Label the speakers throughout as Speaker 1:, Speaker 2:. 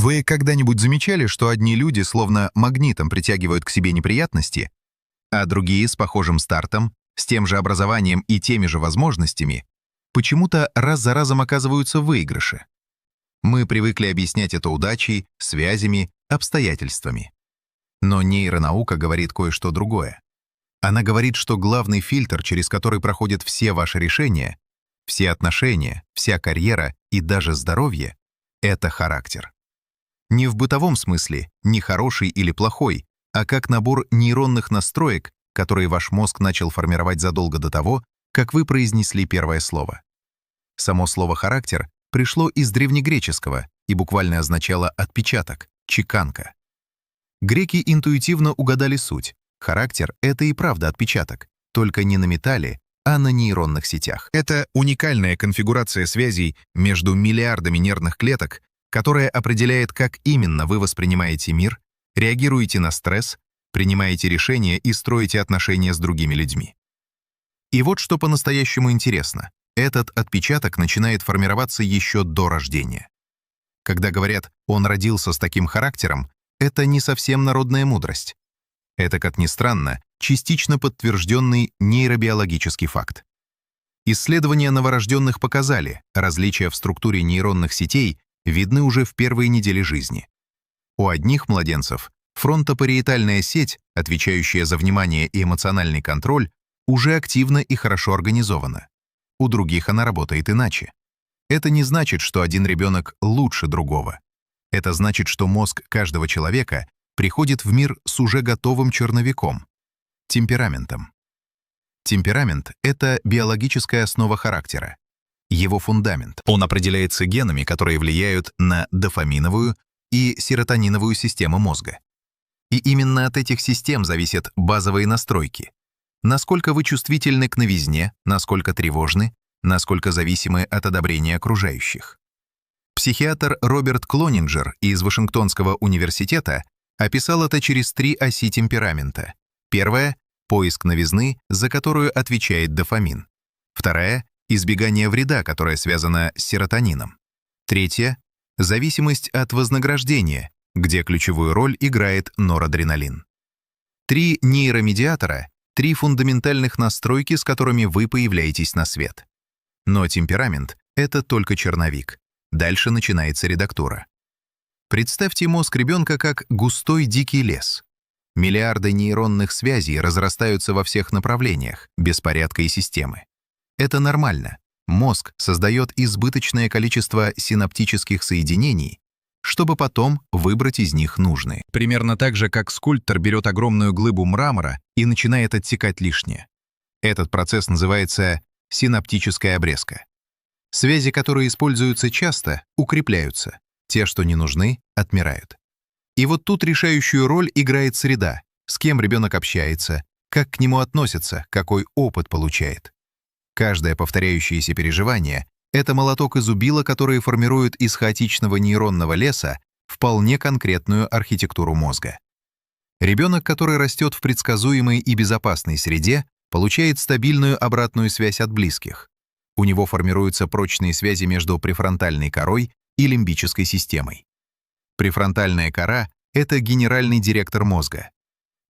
Speaker 1: Вы когда-нибудь замечали, что одни люди словно магнитом притягивают к себе неприятности, а другие с похожим стартом, с тем же образованием и теми же возможностями, почему-то раз за разом оказываются в выигрыше? Мы привыкли объяснять это удачей, связями, обстоятельствами. Но нейронаука говорит кое-что другое. Она говорит, что главный фильтр, через который проходят все ваши решения, все отношения, вся карьера и даже здоровье — это характер. Не в бытовом смысле, не хороший или плохой, а как набор нейронных настроек, которые ваш мозг начал формировать задолго до того, как вы произнесли первое слово. Само слово «характер» пришло из древнегреческого и буквально означало «отпечаток», «чеканка». Греки интуитивно угадали суть. Характер — это и правда отпечаток, только не на металле, а на нейронных сетях. Это уникальная конфигурация связей между миллиардами нервных клеток, которая определяет, как именно вы воспринимаете мир, реагируете на стресс, принимаете решения и строите отношения с другими людьми. И вот что по-настоящему интересно. Этот отпечаток начинает формироваться еще до рождения. Когда говорят «он родился с таким характером», это не совсем народная мудрость. Это, как ни странно, частично подтвержденный нейробиологический факт. Исследования новорожденных показали, различия в структуре нейронных сетей видны уже в первые недели жизни. У одних младенцев фронтопариетальная сеть, отвечающая за внимание и эмоциональный контроль, уже активна и хорошо организована. У других она работает иначе. Это не значит, что один ребенок лучше другого. Это значит, что мозг каждого человека приходит в мир с уже готовым черновиком — темпераментом. Темперамент — это биологическая основа характера, его фундамент. Он определяется генами, которые влияют на дофаминовую и серотониновую систему мозга. И именно от этих систем зависят базовые настройки. Насколько вы чувствительны к новизне, насколько тревожны, насколько зависимы от одобрения окружающих. Психиатр Роберт Клонинджер из Вашингтонского университета описал это через 3 оси темперамента. Первая — поиск новизны, за которую отвечает дофамин. Вторая — избегание вреда, которое связано с серотонином. Третья — зависимость от вознаграждения, где ключевую роль играет норадреналин. 3 нейромедиатора — 3 фундаментальных настройки, с которыми вы появляетесь на свет. Но темперамент — это только черновик. Дальше начинается редактура. Представьте мозг ребенка как густой дикий лес. Миллиарды нейронных связей разрастаются во всех направлениях, без порядка и системы. Это нормально. Мозг создает избыточное количество синаптических соединений, чтобы потом выбрать из них нужные. Примерно так же, как скульптор берет огромную глыбу мрамора и начинает отсекать лишнее. Этот процесс называется синаптическая обрезка. Связи, которые используются часто, укрепляются. Те, что не нужны, отмирают. И вот тут решающую роль играет среда, с кем ребенок общается, как к нему относятся, какой опыт получает. Каждое повторяющееся переживание — это молоток и зубило, которые формируют из хаотичного нейронного леса вполне конкретную архитектуру мозга. Ребенок, который растет в предсказуемой и безопасной среде, получает стабильную обратную связь от близких. У него формируются прочные связи между префронтальной корой и лимбической системой. Префронтальная кора — это генеральный директор мозга.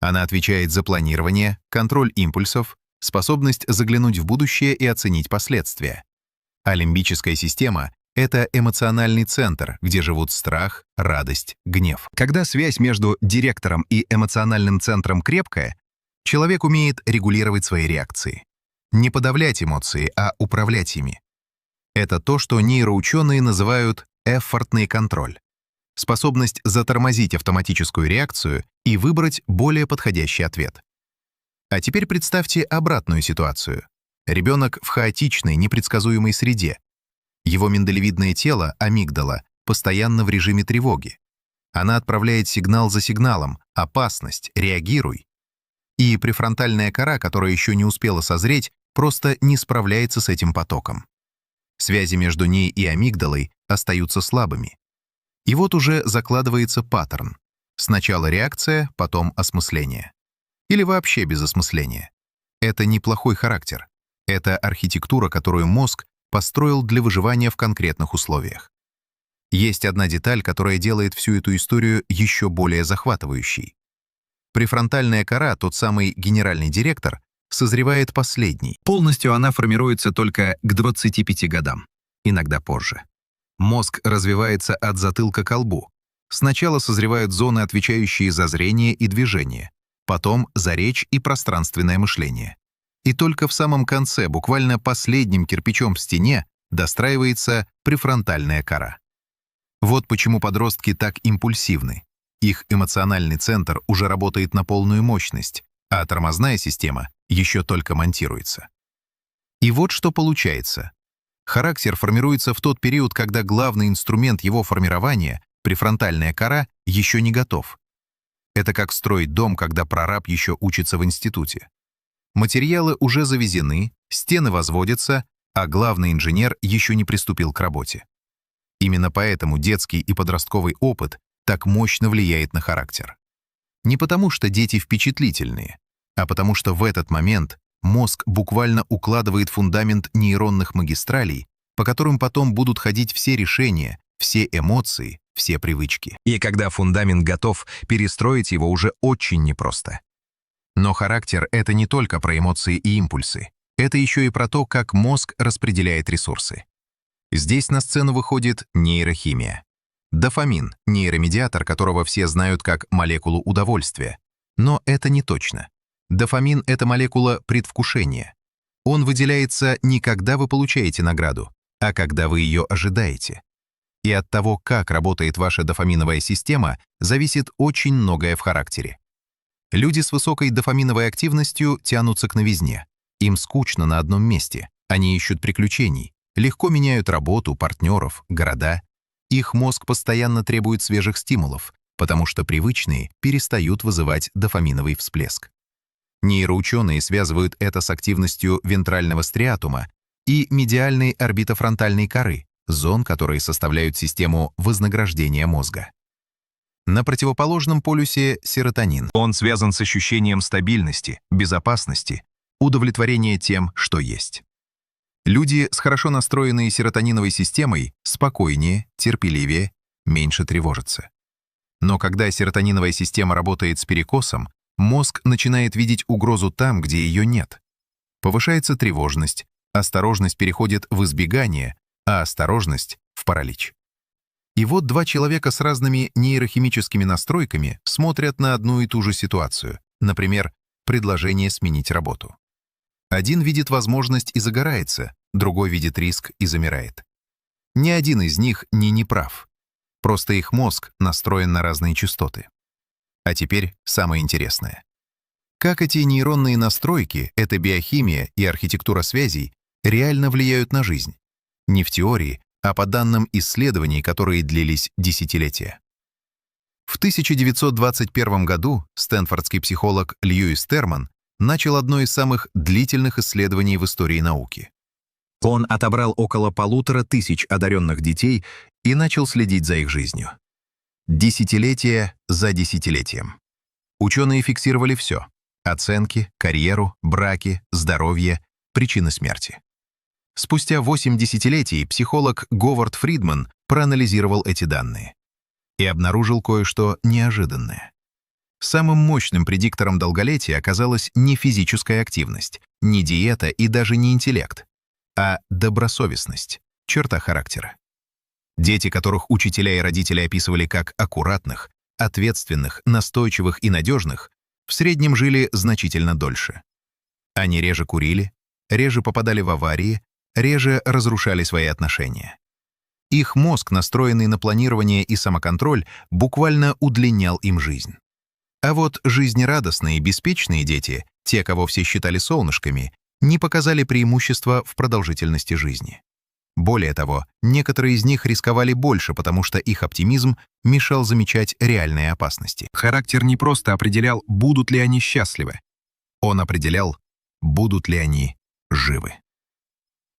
Speaker 1: Она отвечает за планирование, контроль импульсов, способность заглянуть в будущее и оценить последствия. А лимбическая система — это эмоциональный центр, где живут страх, радость, гнев. Когда связь между директором и эмоциональным центром крепкая, человек умеет регулировать свои реакции. Не подавлять эмоции, а управлять ими. Это то, что нейроученые называют эффортный контроль. Способность затормозить автоматическую реакцию и выбрать более подходящий ответ. А теперь представьте обратную ситуацию. Ребенок в хаотичной, непредсказуемой среде. Его миндалевидное тело, амигдала, постоянно в режиме тревоги. Она отправляет сигнал за сигналом: «Опасность, реагируй». И префронтальная кора, которая еще не успела созреть, просто не справляется с этим потоком. Связи между ней и амигдалой остаются слабыми. И вот уже закладывается паттерн. Сначала реакция, потом осмысление. Или вообще без осмысления. Это неплохой характер. Это архитектура, которую мозг построил для выживания в конкретных условиях. Есть одна деталь, которая делает всю эту историю еще более захватывающей. Префронтальная кора, тот самый генеральный директор, созревает последней. Полностью она формируется только к 25 годам, иногда позже. Мозг развивается от затылка к лбу. Сначала созревают зоны, отвечающие за зрение и движение, потом за речь и пространственное мышление. И только в самом конце, буквально последним кирпичом в стене, достраивается префронтальная кора. Вот почему подростки так импульсивны. Их эмоциональный центр уже работает на полную мощность, а тормозная система еще только монтируется. И вот что получается. Характер формируется в тот период, когда главный инструмент его формирования, префронтальная кора, еще не готов. Это как строить дом, когда прораб еще учится в институте. Материалы уже завезены, стены возводятся, а главный инженер еще не приступил к работе. Именно поэтому детский и подростковый опыт так мощно влияет на характер. Не потому, что дети впечатлительные, а потому что в этот момент мозг буквально укладывает фундамент нейронных магистралей, по которым потом будут ходить все решения, все эмоции, все привычки. И когда фундамент готов, перестроить его уже очень непросто. Но характер — это не только про эмоции и импульсы. Это еще и про то, как мозг распределяет ресурсы. Здесь на сцену выходит нейрохимия. Дофамин — нейромедиатор, которого все знают как молекулу удовольствия. Но это не точно. Дофамин — это молекула предвкушения. Он выделяется не когда вы получаете награду, а когда вы ее ожидаете. И от того, как работает ваша дофаминовая система, зависит очень многое в характере. Люди с высокой дофаминовой активностью тянутся к новизне. Им скучно на одном месте. Они ищут приключений, легко меняют работу, партнеров, города. Их мозг постоянно требует свежих стимулов, потому что привычные перестают вызывать дофаминовый всплеск. Нейроученые связывают это с активностью вентрального стриатума и медиальной орбитофронтальной коры, зон, которые составляют систему вознаграждения мозга. На противоположном полюсе серотонин. Он связан с ощущением стабильности, безопасности, удовлетворения тем, что есть. Люди с хорошо настроенной серотониновой системой спокойнее, терпеливее, меньше тревожатся. Но когда серотониновая система работает с перекосом, мозг начинает видеть угрозу там, где ее нет. Повышается тревожность, осторожность переходит в избегание, а осторожность — в паралич. И вот два человека с разными нейрохимическими настройками смотрят на одну и ту же ситуацию, например, предложение сменить работу. Один видит возможность и загорается, другой видит риск и замирает. Ни один из них не неправ. Просто их мозг настроен на разные частоты. А теперь самое интересное. Как эти нейронные настройки, эта биохимия и архитектура связей реально влияют на жизнь? Не в теории, а по данным исследований, которые длились десятилетия. В 1921 году стэнфордский психолог Льюис Терман начал одно из самых длительных исследований в истории науки. Он отобрал около 1500 одаренных детей и начал следить за их жизнью. Десятилетие за десятилетием. Ученые фиксировали все – оценки, карьеру, браки, здоровье, причины смерти. Спустя 8 десятилетий психолог Говард Фридман проанализировал эти данные и обнаружил кое-что неожиданное. Самым мощным предиктором долголетия оказалась не физическая активность, не диета и даже не интеллект, а добросовестность, черта характера. Дети, которых учителя и родители описывали как аккуратных, ответственных, настойчивых и надежных, в среднем жили значительно дольше. Они реже курили, реже попадали в аварии, реже разрушали свои отношения. Их мозг, настроенный на планирование и самоконтроль, буквально удлинял им жизнь. А вот жизнерадостные, беспечные дети, те, кого все считали солнышками, не показали преимущества в продолжительности жизни. Более того, некоторые из них рисковали больше, потому что их оптимизм мешал замечать реальные опасности. Характер не просто определял, будут ли они счастливы. Он определял, будут ли они живы.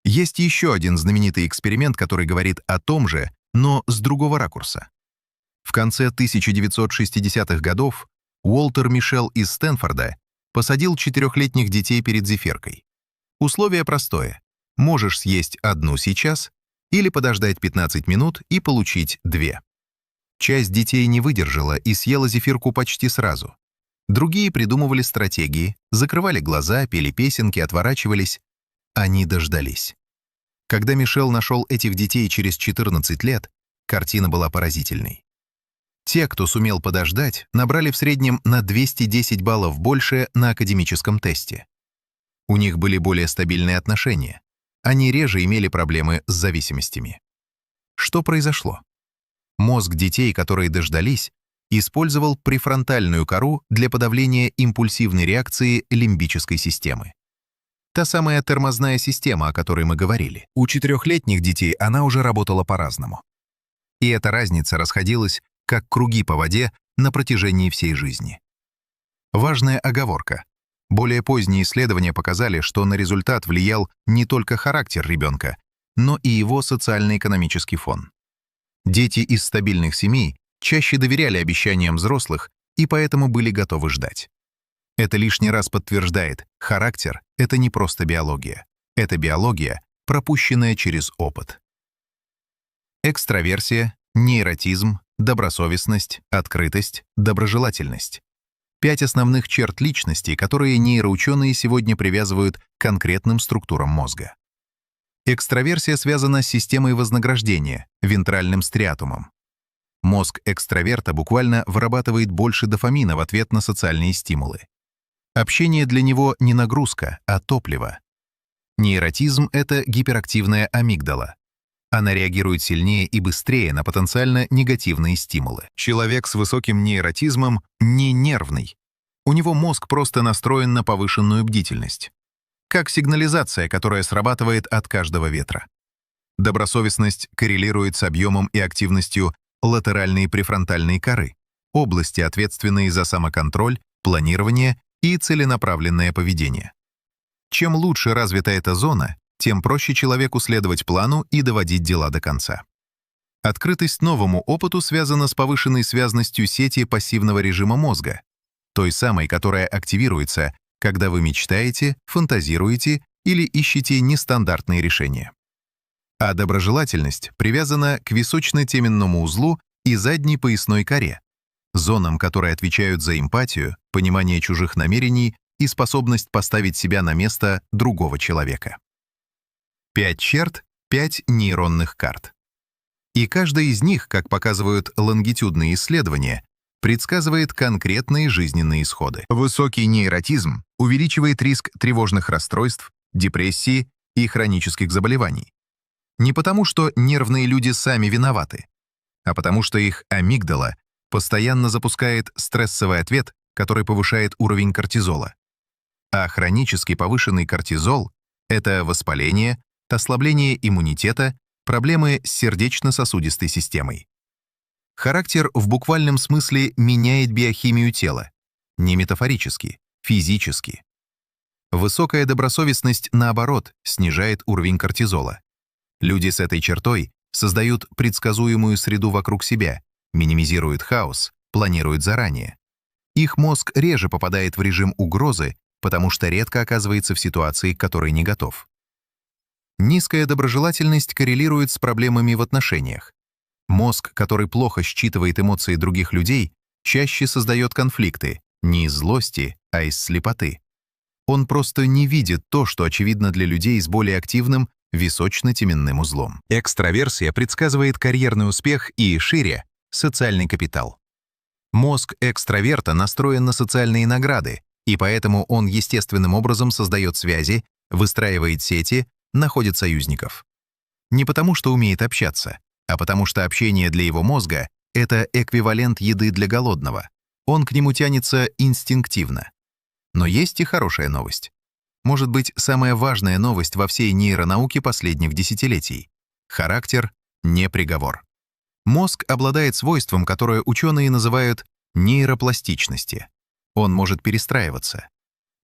Speaker 1: Есть еще один знаменитый эксперимент, который говорит о том же, но с другого ракурса. В конце 1960-х годов Уолтер Мишел из Стэнфорда посадил 4-летних детей перед зефиркой. Условие простое. Можешь съесть одну сейчас или подождать 15 минут и получить 2. Часть детей не выдержала и съела зефирку почти сразу. Другие придумывали стратегии, закрывали глаза, пели песенки, отворачивались. Они дождались. Когда Мишел нашел этих детей через 14 лет, картина была поразительной. Те, кто сумел подождать, набрали в среднем на 210 баллов больше на академическом тесте. У них были более стабильные отношения. Они реже имели проблемы с зависимостями. Что произошло? Мозг детей, которые дождались, использовал префронтальную кору для подавления импульсивной реакции лимбической системы. Та самая тормозная система, о которой мы говорили. У 4-летних детей она уже работала по-разному. И эта разница расходилась, как круги по воде, на протяжении всей жизни. Важная оговорка. Более поздние исследования показали, что на результат влиял не только характер ребенка, но и его социально-экономический фон. Дети из стабильных семей чаще доверяли обещаниям взрослых и поэтому были готовы ждать. Это лишний раз подтверждает, характер — это не просто биология. Это биология, пропущенная через опыт. Экстраверсия, нейротизм, добросовестность, открытость, доброжелательность. 5 основных черт личности, которые нейроученые сегодня привязывают к конкретным структурам мозга. Экстраверсия связана с системой вознаграждения, вентральным стриатумом. Мозг экстраверта буквально вырабатывает больше дофамина в ответ на социальные стимулы. Общение для него не нагрузка, а топливо. Нейротизм — это гиперактивная амигдала. Она реагирует сильнее и быстрее на потенциально негативные стимулы. Человек с высоким нейротизмом не нервный. У него мозг просто настроен на повышенную бдительность. Как сигнализация, которая срабатывает от каждого ветра. Добросовестность коррелирует с объемом и активностью латеральной префронтальной коры, области, ответственные за самоконтроль, планирование и целенаправленное поведение. Чем лучше развита эта зона, тем проще человеку следовать плану и доводить дела до конца. Открытость новому опыту связана с повышенной связностью сети пассивного режима мозга, той самой, которая активируется, когда вы мечтаете, фантазируете или ищете нестандартные решения. А доброжелательность привязана к височно-теменному узлу и задней поясной коре, зонам, которые отвечают за эмпатию, понимание чужих намерений и способность поставить себя на место другого человека. 5 черт, 5 нейронных карт. И каждая из них, как показывают лонгитюдные исследования, предсказывает конкретные жизненные исходы. Высокий нейротизм увеличивает риск тревожных расстройств, депрессии и хронических заболеваний. Не потому, что нервные люди сами виноваты, а потому что их амигдала постоянно запускает стрессовый ответ, который повышает уровень кортизола. А хронически повышенный кортизол — это воспаление, ослабление иммунитета, проблемы с сердечно-сосудистой системой. Характер в буквальном смысле меняет биохимию тела, не метафорически, физически. Высокая добросовестность, наоборот, снижает уровень кортизола. Люди с этой чертой создают предсказуемую среду вокруг себя, минимизируют хаос, планируют заранее. Их мозг реже попадает в режим угрозы, потому что редко оказывается в ситуации, к которой не готов. Низкая доброжелательность коррелирует с проблемами в отношениях. Мозг, который плохо считывает эмоции других людей, чаще создает конфликты не из злости, а из слепоты. Он просто не видит то, что очевидно для людей с более активным височно-теменным узлом. Экстраверсия предсказывает карьерный успех и, шире, социальный капитал. Мозг экстраверта настроен на социальные награды, и поэтому он естественным образом создает связи, выстраивает сети, находит союзников. Не потому, что умеет общаться, а потому что общение для его мозга — это эквивалент еды для голодного. Он к нему тянется инстинктивно. Но есть и хорошая новость. Может быть, самая важная новость во всей нейронауке последних десятилетий. Характер — не приговор. Мозг обладает свойством, которое ученые называют нейропластичности. Он может перестраиваться.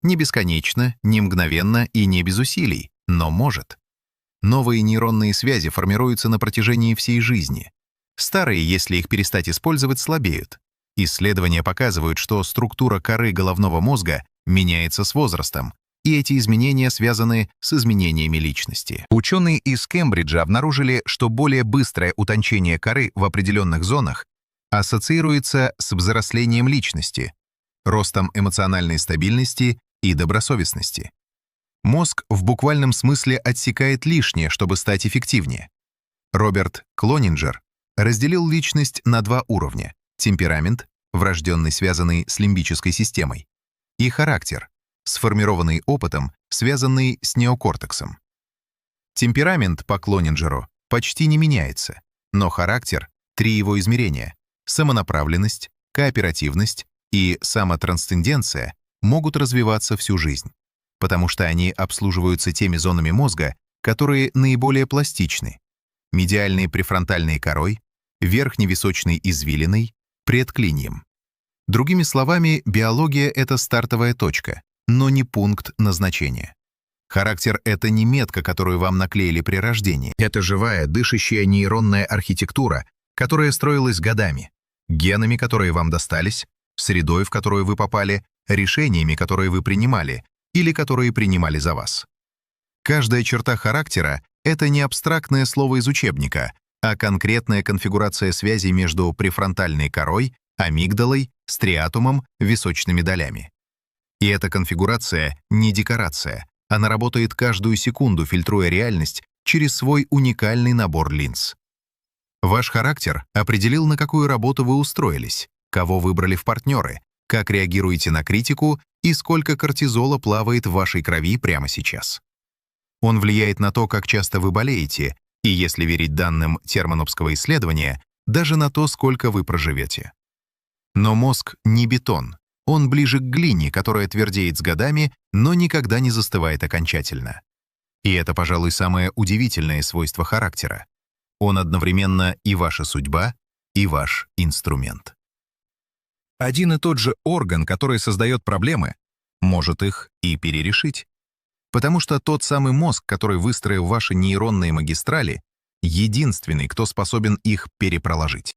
Speaker 1: Не бесконечно, не мгновенно и не без усилий, но может. Новые нейронные связи формируются на протяжении всей жизни. Старые, если их перестать использовать, слабеют. Исследования показывают, что структура коры головного мозга меняется с возрастом, и эти изменения связаны с изменениями личности. Ученые из Кембриджа обнаружили, что более быстрое утончение коры в определенных зонах ассоциируется с взрослением личности, ростом эмоциональной стабильности и добросовестности. Мозг в буквальном смысле отсекает лишнее, чтобы стать эффективнее. Роберт Клонинджер разделил личность на два уровня: темперамент, врожденный, связанный с лимбической системой, и характер, сформированный опытом, связанный с неокортексом. Темперамент, по Клонинджеру, почти не меняется, но характер — три его измерения — самонаправленность, кооперативность и самотрансценденция — могут развиваться всю жизнь, потому что они обслуживаются теми зонами мозга, которые наиболее пластичны: медиальной префронтальной корой, верхневисочной извилиной, предклинием. Другими словами, биология — это стартовая точка, но не пункт назначения. Характер — это не метка, которую вам наклеили при рождении. Это живая, дышащая нейронная архитектура, которая строилась годами, генами, которые вам достались, средой, в которую вы попали, решениями, которые вы принимали или которые принимали за вас. Каждая черта характера — это не абстрактное слово из учебника, а конкретная конфигурация связей между префронтальной корой, амигдалой, стриатумом, височными долями. И эта конфигурация не декорация, она работает каждую секунду, фильтруя реальность через свой уникальный набор линз. Ваш характер определил, на какую работу вы устроились, кого выбрали в партнеры, как реагируете на критику и сколько кортизола плавает в вашей крови прямо сейчас. Он влияет на то, как часто вы болеете, и, если верить данным Термановского исследования, даже на то, сколько вы проживете. Но мозг не бетон, он ближе к глине, которая твердеет с годами, но никогда не застывает окончательно. И это, пожалуй, самое удивительное свойство характера. Он одновременно и ваша судьба, и ваш инструмент. Один и тот же орган, который создает проблемы, может их и перерешить. Потому что тот самый мозг, который выстроил ваши нейронные магистрали, единственный, кто способен их перепроложить.